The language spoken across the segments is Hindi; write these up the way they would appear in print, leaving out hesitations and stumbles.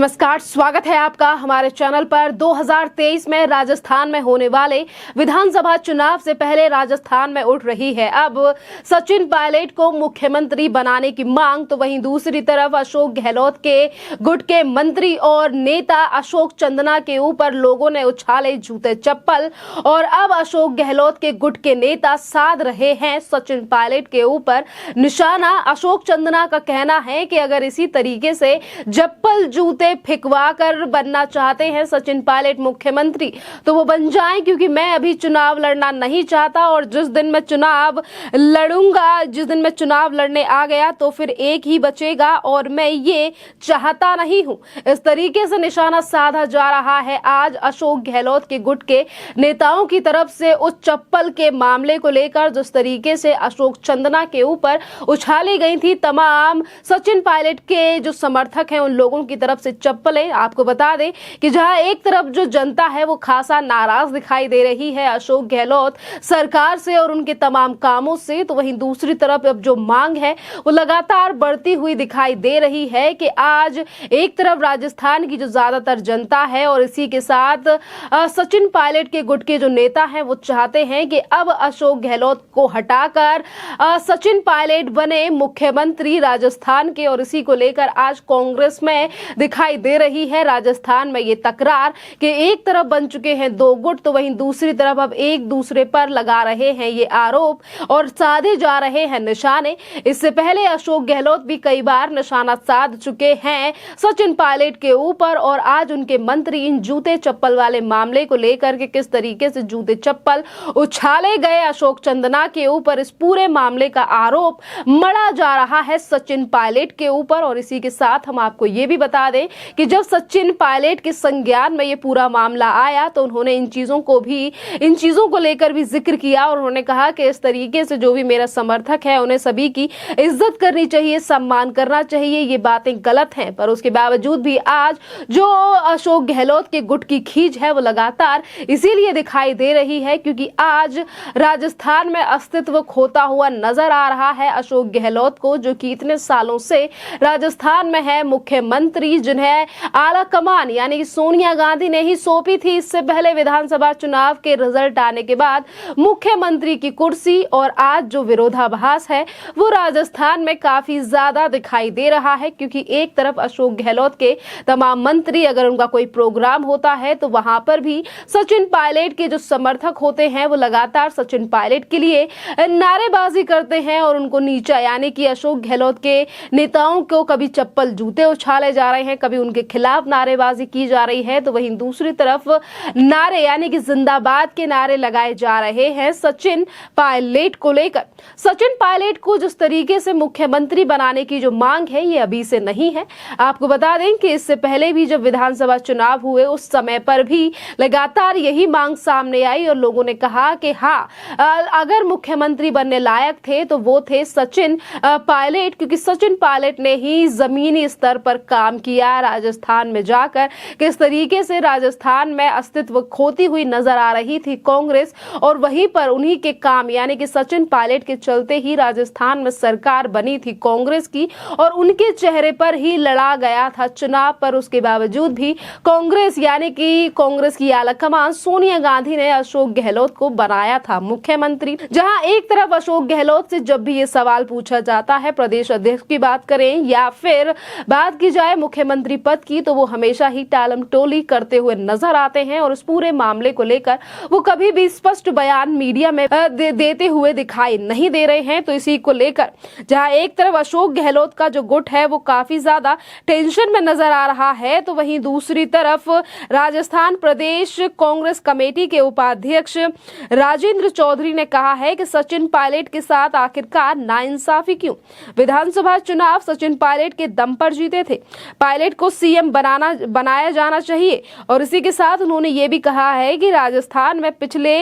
नमस्कार, स्वागत है आपका हमारे चैनल पर। 2023 में राजस्थान में होने वाले विधानसभा चुनाव से पहले राजस्थान में उठ रही है अब सचिन पायलट को मुख्यमंत्री बनाने की मांग, तो वहीं दूसरी तरफ अशोक गहलोत के गुट के मंत्री और नेता अशोक चंदना के ऊपर लोगों ने उछाले जूते चप्पल और अब अशोक गहलोत के गुट के नेता साध रहे हैं सचिन पायलट के ऊपर निशाना। अशोक चंदना का कहना है कि अगर इसी तरीके से चप्पल जूते फिकवा कर बनना चाहते हैं सचिन पायलट मुख्यमंत्री तो वो बन जाएं, क्योंकि मैं अभी चुनाव लड़ना नहीं चाहता और जिस दिन मैं चुनाव लड़ूंगा, जिस दिन मैं चुनाव लड़ने आ गया तो फिर एक ही बचेगा और मैं ये चाहता नहीं हूं। इस तरीके से निशाना साधा जा रहा है आज अशोक गहलोत के गुट के नेताओं की तरफ से उस चप्पल के मामले को लेकर, जिस तरीके से अशोक चंदना के ऊपर उछाली गई थी तमाम सचिन पायलट के जो समर्थक हैं उन लोगों की तरफ से चप्पलें। आपको बता दें कि जहां एक तरफ जो जनता है वो खासा नाराज दिखाई दे रही है अशोक गहलोत सरकार से और उनके तमाम कामों से, तो वहीं दूसरी तरफ अब जो मांग है वो लगातार बढ़ती हुई दिखाई दे रही है कि आज एक तरफ राजस्थान की जो ज्यादातर जनता है और इसी के साथ सचिन पायलट के गुट के जो नेता हैं वो चाहते हैं कि अब अशोक गहलोत को हटाकर सचिन पायलट बने मुख्यमंत्री राजस्थान के, और इसी को लेकर आज कांग्रेस में दिखाई दे रही है राजस्थान में ये तकरार कि एक तरफ बन चुके हैं दो गुट, तो वहीं दूसरी तरफ अब एक दूसरे पर लगा रहे हैं ये आरोप और साधे जा रहे हैं निशाने। इससे पहले अशोक गहलोत भी कई बार निशाना साध चुके हैं सचिन पायलट के ऊपर और आज उनके मंत्री इन जूते चप्पल वाले मामले को लेकर के किस तरीके से जूते चप्पल उछाले गए अशोक चंदना के ऊपर, इस पूरे मामले का आरोप मढ़ा जा रहा है सचिन पायलट के ऊपर। और इसी के साथ हम आपको ये भी बता दें कि जब सचिन पायलट के संज्ञान में ये पूरा मामला आया तो उन्होंने इन चीजों को लेकर भी जिक्र किया और उन्होंने कहा कि इस तरीके से जो भी मेरा समर्थक है उन्हें सभी की इज्जत करनी चाहिए, सम्मान करना चाहिए, ये बातें गलत हैं। पर उसके बावजूद भी आज जो अशोक गहलोत के गुट की खींच है वो लगातार इसीलिए दिखाई दे रही है क्योंकि आज राजस्थान में अस्तित्व खोता हुआ नजर आ रहा है अशोक गहलोत को, जो कि इतने सालों से राजस्थान में है मुख्यमंत्री, जिन्हें आला कमान यानी कि सोनिया गांधी ने ही सौंपी थी इससे पहले विधानसभा चुनाव के रिजल्ट आने के बाद मुख्यमंत्री की कुर्सी। और आज जो विरोधाभास है वो राजस्थान में काफी ज्यादा दिखाई दे रहा है क्योंकि एक तरफ अशोक गहलोत के तमाम मंत्री, अगर उनका कोई प्रोग्राम होता है तो वहां पर भी सचिन पायलट के जो समर्थक होते हैं वो लगातार सचिन पायलट के लिए नारेबाजी करते हैं और उनको नीचा यानी कि अशोक गहलोत के नेताओं को कभी चप्पल जूते उछाले जा रहे हैं, कभी उनके खिलाफ नारेबाजी की जा रही है, तो वहीं दूसरी तरफ नारे यानी कि जिंदाबाद के नारे लगाए जा रहे हैं सचिन पायलट को लेकर। सचिन पायलट को जिस तरीके से मुख्यमंत्री बनाने की जो मांग है ये अभी से नहीं है। आपको बता दें कि इससे पहले भी जब विधानसभा चुनाव हुए उस समय पर भी लगातार यही मांग सामने आई और लोगों ने कहा कि हाँ, अगर मुख्यमंत्री बनने लायक थे तो वो थे सचिन पायलट, क्योंकि सचिन पायलट ने ही जमीनी स्तर पर काम किया राजस्थान में जाकर। किस तरीके से राजस्थान में अस्तित्व खोती हुई नजर आ रही थी कांग्रेस और वहीं पर उन्हीं के काम यानी कि सचिन पायलट के चलते ही राजस्थान में सरकार बनी थी कांग्रेस की और उनके चेहरे पर ही लड़ा गया था चुनाव। पर उसके बावजूद भी कांग्रेस यानी कि कांग्रेस की आलाकमान सोनिया गांधी ने अशोक गहलोत को बनाया था मुख्यमंत्री। जहां एक तरफ अशोक गहलोत से जब भी ये सवाल पूछा जाता है, प्रदेश अध्यक्ष की बात करें या फिर बात की जाए मुख्यमंत्री पद की, तो वो हमेशा ही टालम टोली करते हुए नजर आते हैं और इस पूरे मामले को लेकर वो कभी भी स्पष्ट बयान मीडिया में देते हुए दिखाई नहीं दे रहे हैं। तो इसी को लेकर जहां एक तरफ अशोक गहलोत का जो गुट है वो काफी ज्यादा टेंशन में नजर आ रहा है, तो वहीं दूसरी तरफ राजस्थान प्रदेश कांग्रेस कमेटी के उपाध्यक्ष राजेंद्र चौधरी ने कहा है कि सचिन पायलट के साथ आखिरकार नाइंसाफी क्यों? विधानसभा चुनाव सचिन पायलट के दम पर जीते थे, पायलट को सीएम बनाया जाना चाहिए। और इसी के साथ उन्होंने ये भी कहा है कि राजस्थान में पिछले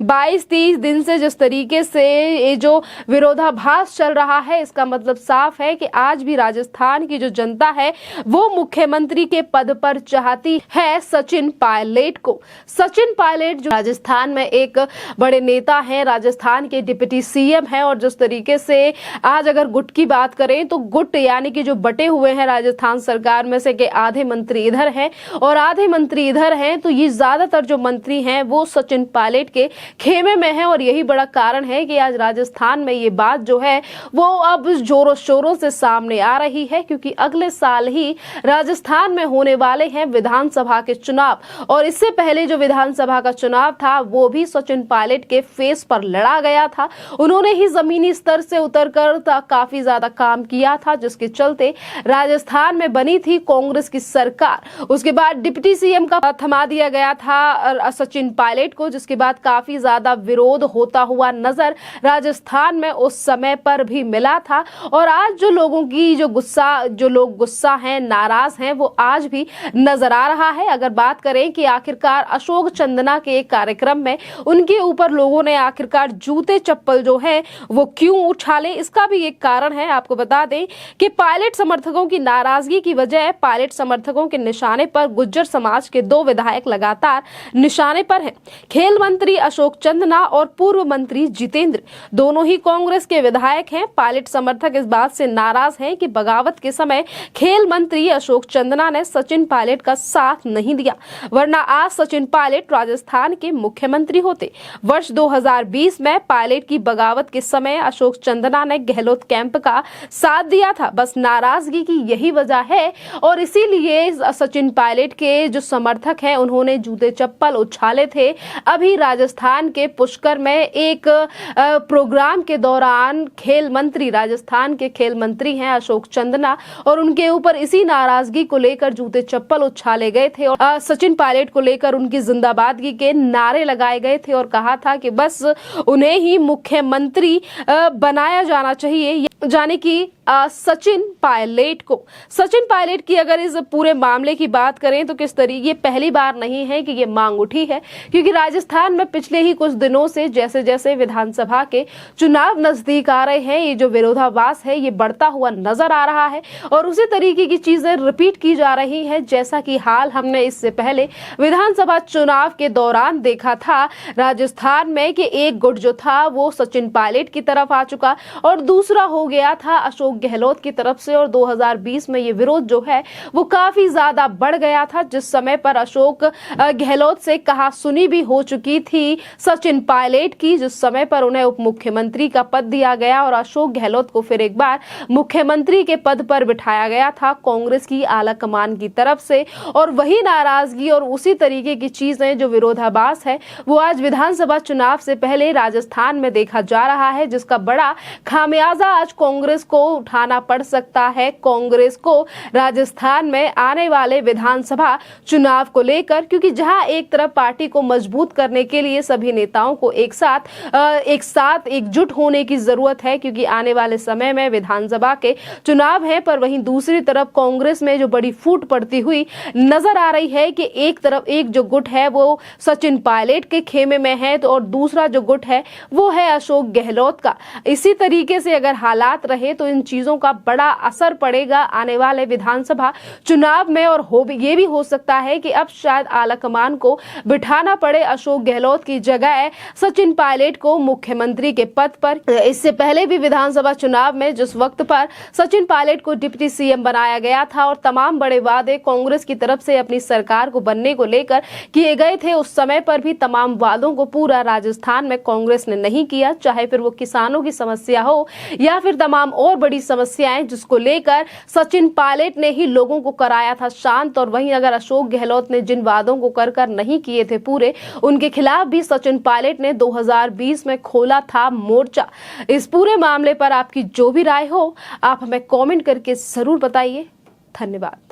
22-30 दिन से जिस तरीके से ये जो विरोधाभास चल रहा है इसका मतलब साफ है कि आज भी राजस्थान की जो जनता है वो मुख्यमंत्री के पद पर चाहती है सचिन पायलट को। सचिन पायलट जो राजस्थान में एक बड़े नेता हैं, राजस्थान के डिप्टी सीएम हैं और जिस तरीके से आज अगर गुट की बात करें तो गुट यानी कि जो बटे हुए हैं राजस्थान सरकार में से जैसे कि आधे मंत्री इधर हैं और आधे मंत्री इधर हैं, तो ये ज्यादातर जो मंत्री हैं वो सचिन पायलट के खेमे में हैं और यही बड़ा कारण है कि आज राजस्थान में ये बात जो है वो अब जोरों शोरों से सामने आ रही है, क्योंकि अगले साल ही राजस्थान में होने वाले हैं विधानसभा के चुनाव और इससे पहले जो विधानसभा का चुनाव था वो भी सचिन पायलट के फेस पर लड़ा गया था। उन्होंने ही जमीनी स्तर से उतरकर काफी ज्यादा काम किया था, जिसके चलते राजस्थान में बनी थी कांग्रेस की सरकार। उसके बाद डिप्टी सीएम का थमा दिया गया था सचिन पायलट को, जिसके बाद काफी ज्यादा विरोध होता हुआ नजर राजस्थान में उस समय पर भी मिला था। और आज जो लोगों की जो लोग गुस्सा हैं, नाराज हैं, वो आज भी नजर आ रहा है। अगर बात करें कि आखिरकार अशोक चंदना के एक कार्यक्रम में उनके ऊपर लोगों ने आखिरकार जूते चप्पल जो है वो क्यों उछाले, इसका भी एक कारण है। आपको बता दें कि पायलट समर्थकों की नाराजगी की वजह पायलट समर्थकों के निशाने पर गुज्जर समाज के 2 विधायक लगातार निशाने पर हैं। खेल मंत्री अशोक चंदना और पूर्व मंत्री जितेंद्र दोनों ही कांग्रेस के विधायक हैं। पायलट समर्थक इस बात से नाराज हैं कि बगावत के समय खेल मंत्री अशोक चंदना ने सचिन पायलट का साथ नहीं दिया, वरना आज सचिन पायलट राजस्थान के मुख्यमंत्री होते। वर्ष 2020 में पायलट की बगावत के समय अशोक चंदना ने गहलोत कैंप का साथ दिया था। बस नाराजगी की यही वजह है और इसीलिए सचिन पायलट के जो समर्थक हैं उन्होंने जूते चप्पल उछाले थे। अभी राजस्थान के पुष्कर में एक प्रोग्राम के दौरान राजस्थान के खेल मंत्री हैं अशोक चंदना और उनके ऊपर इसी नाराजगी को लेकर जूते चप्पल उछाले गए थे और सचिन पायलट को लेकर उनकी जिंदाबादगी के नारे लगाए गए थे और कहा था कि बस उन्हें ही मुख्यमंत्री बनाया जाना चाहिए, यानी कि सचिन पायलट की अगर इस पूरे मामले की बात करें तो किस तरीके, ये पहली बार नहीं है कि ये मांग उठी है, क्योंकि राजस्थान में पिछले ही कुछ दिनों से जैसे जैसे विधानसभा के चुनाव नजदीक आ रहे हैं, ये जो विरोधाभास है ये बढ़ता हुआ नजर आ रहा है और उसी तरीके की चीजें रिपीट की जा रही हैं, जैसा कि हाल हमने इससे पहले विधानसभा चुनाव के दौरान देखा था राजस्थान में कि एक गुट जो था वो सचिन पायलट की तरफ आ चुका और दूसरा हो गया था अशोक गहलोत की तरफ से और 2020 में ये विरोध जो है वो काफी ज्यादा बढ़ गया था, जिस समय पर अशोक गहलोत से कहा सुनी भी हो चुकी थी सचिन पायलट की, जिस समय पर उन्हें उप मुख्यमंत्री का पद दिया गया और अशोक गहलोत को फिर एक बार मुख्यमंत्री के पद पर बिठाया गया था कांग्रेस की आला कमान की तरफ से। और वही नाराजगी और उसी तरीके की चीजें जो विरोधाभास है वो आज विधानसभा चुनाव से पहले राजस्थान में देखा जा रहा है, जिसका बड़ा खामियाजा आज कांग्रेस को उठाना पड़ सकता है। कांग्रेस को राजस्थान में आने वाले विधानसभा चुनाव को लेकर, क्योंकि जहां एक तरफ पार्टी को मजबूत करने के लिए सभी नेताओं को एक साथ एकजुट होने की जरूरत है, क्योंकि आने वाले समय में विधानसभा के चुनाव है, पर वहीं दूसरी तरफ कांग्रेस में जो बड़ी फूट पड़ती हुई नजर आ रही है कि एक तरफ एक जो गुट है वो सचिन पायलट के खेमे में है तो और दूसरा जो गुट है वो है अशोक गहलोत का। इसी तरीके से अगर हालात रहे तो इन चीजों का बड़ा असर पड़ेगा आने वाले विधानसभा चुनाव में और ये भी हो सकता है कि अब शायद आलाकमान को बिठाना पड़े अशोक गहलोत की जगह सचिन पायलट को मुख्यमंत्री के पद पर। इससे पहले भी विधानसभा चुनाव में जिस वक्त पर सचिन पायलट को डिप्टी सीएम बनाया गया था और तमाम बड़े वादे कांग्रेस की तरफ से अपनी सरकार को बनने को लेकर किए गए थे, उस समय पर भी तमाम वादों को पूरा राजस्थान में कांग्रेस ने नहीं किया, चाहे फिर वो किसानों की समस्या हो या फिर तमाम और बड़ी समस्याएं जिसको लेकर सचिन पायलट ने ही लोगों को कराया था शांत। और वहीं अगर अशोक गहलोत ने जिन वादों को कर नहीं किए थे पूरे, उनके खिलाफ भी सचिन पायलट ने 2020 में खोला था मोर्चा। इस पूरे मामले पर आपकी जो भी राय हो आप हमें कमेंट करके जरूर बताइए। धन्यवाद।